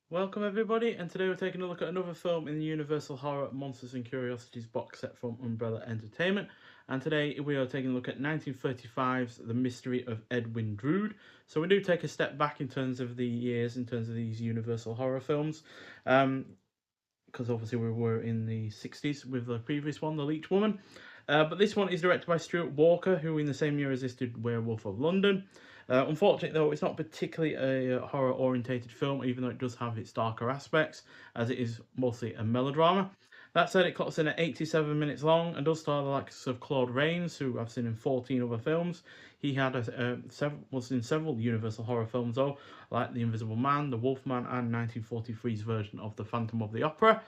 Welcome everybody, and today we're taking a look at another film in the Universal Horror Monsters and Curiosities box set from Umbrella Entertainment. And today we are taking a look at 1935's The Mystery of Edwin Drood. So we do take a step back in terms of the years, in terms of these Universal horror films. Because obviously we were in the 60s with the previous one, The Leech Woman. But this one is directed by Stuart Walker, who in the same year as this did Werewolf of London. Unfortunately, though, it's not particularly a horror orientated film, even though it does have its darker aspects, as it is mostly a melodrama. That said, it clocks in at 87 minutes long and does star the likes of Claude Rains, who I've seen in 14 other films. He was in several Universal horror films, though, like The Invisible Man, The Wolfman, and 1943's version of The Phantom of the Opera.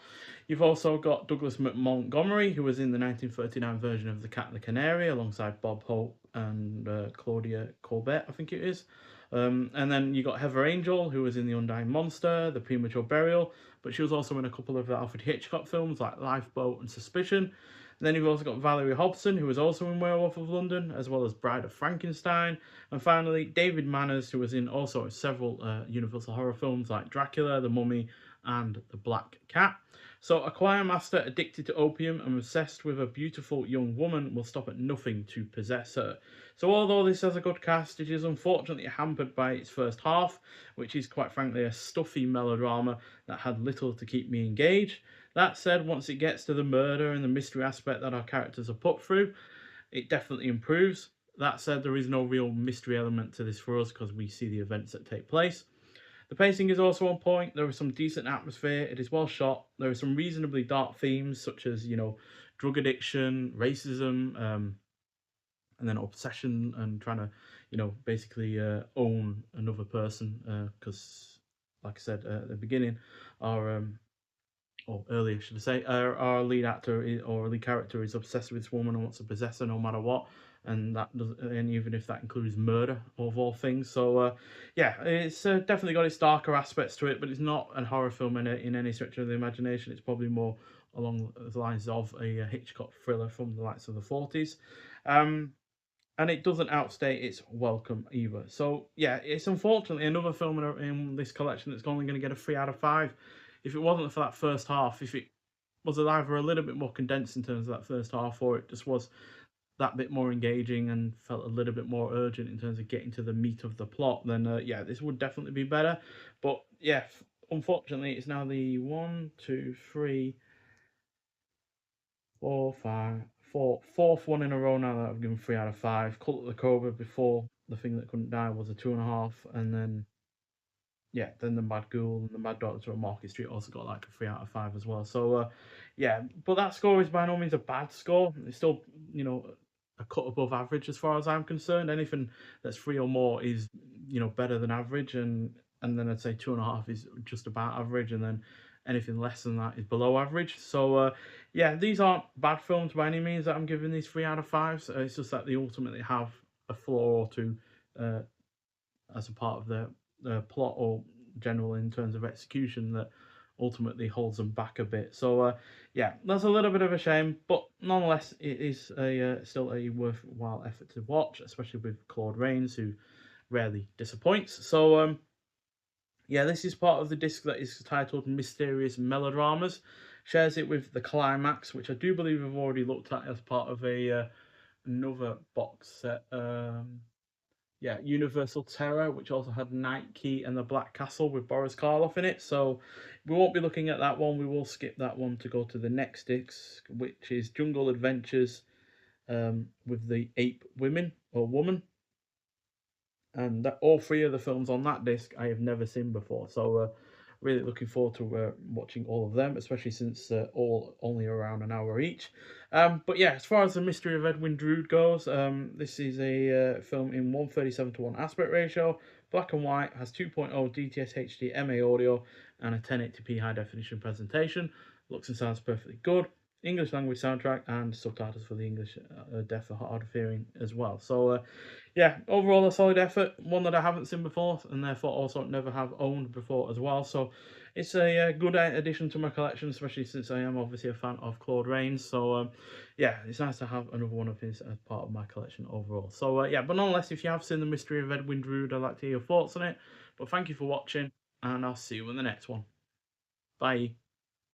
You've also got Douglas Montgomery, who was in the 1939 version of The Cat and the Canary, alongside Bob Hope and Claudia Corbett, I think it is. And then you got Heather Angel, who was in The Undying Monster, The Premature Burial, but she was also in a couple of Alfred Hitchcock films like Lifeboat and Suspicion. And then you've also got Valerie Hobson, who was also in Werewolf of London, as well as Bride of Frankenstein. And finally, David Manners, who was in also several Universal horror films like Dracula, The Mummy, and The Black Cat. So, a choir master addicted to opium and obsessed with a beautiful young woman will stop at nothing to possess her. So, although this has a good cast, it is unfortunately hampered by its first half, which is quite frankly a stuffy melodrama that had little to keep me engaged. That said, once it gets to the murder and the mystery aspect that our characters are put through, it definitely improves. That said, there is no real mystery element to this for us because we see the events that take place. The pacing is also on point. There is some decent atmosphere. It is well shot. There are some reasonably dark themes such as drug addiction, racism, and then obsession and trying to basically own another person. Because, like I said at the beginning, our or earlier, should I say, our lead actor or lead character is obsessed with this woman and wants to possess her no matter what, and that does, and even if that includes murder of all things. So, yeah, it's definitely got its darker aspects to it, but it's not a horror film in any stretch of the imagination. It's probably more along the lines of a Hitchcock thriller from the likes of the 40s. Um, and it doesn't outstay its welcome either. So yeah, it's unfortunately another film in this collection that's only going to get a 3 out of 5. If it wasn't for that first half, if it was either a little bit more condensed in terms of that first half, or it just was that bit more engaging and felt a little bit more urgent in terms of getting to the meat of the plot, then yeah, this would definitely be better. But yeah, unfortunately, it's now the one, two, three, 4, 5, fourth one in a row now that I've given 3 out of 5. Cult of the Cobra before The Thing That Couldn't Die was a 2.5, and then yeah, then the Mad Ghoul and the Mad Doctor at Market Street also got like a 3 out of 5 as well. So yeah, but that score is by no means a bad score. It's still a cut above average as far as I'm concerned. Anything that's 3 or more is better than average, and then I'd say 2.5 is just about average, and then anything less than that is below average. So yeah, these aren't bad films by any means that I'm giving these 3 out of 5s. It's just that they ultimately have a flaw or two uh, as a part of the plot or general in terms of execution that ultimately holds them back a bit. So yeah, that's a little bit of a shame, but nonetheless, it is a still a worthwhile effort to watch, especially with Claude Rains, who rarely disappoints. So yeah, this is part of the disc that is titled Mysterious Melodramas. Shares it with The Climax, which I do believe I've already looked at as part of another box set. Yeah, Universal Terror, which also had Night Key and the Black Castle with Boris Karloff in it. So we won't be looking at that one. We will skip that one to go to the next disc, which is Jungle Adventures with the Ape Women or Woman. And that, all three of the films on that disc I have never seen before. So really looking forward to watching all of them, especially since all only around an hour each. But yeah, as far as the mystery of Edwin Drood goes, this is a film in 1:37:1 aspect ratio, black and white, has 2.0 DTS HD MA audio, and a 1080p high definition presentation. Looks and sounds perfectly good. English language soundtrack and subtitles for the English deaf or hard of hearing as well. So yeah, overall a solid effort, one that I haven't seen before, and therefore also never have owned before as well. So it's a good addition to my collection, especially since I am obviously a fan of Claude Rains. So yeah, it's nice to have another one of his as part of my collection overall. So yeah, but nonetheless, if you have seen The Mystery of Edwin Drood, I'd like to hear your thoughts on it. But thank you for watching, and I'll see you in the next one. Bye.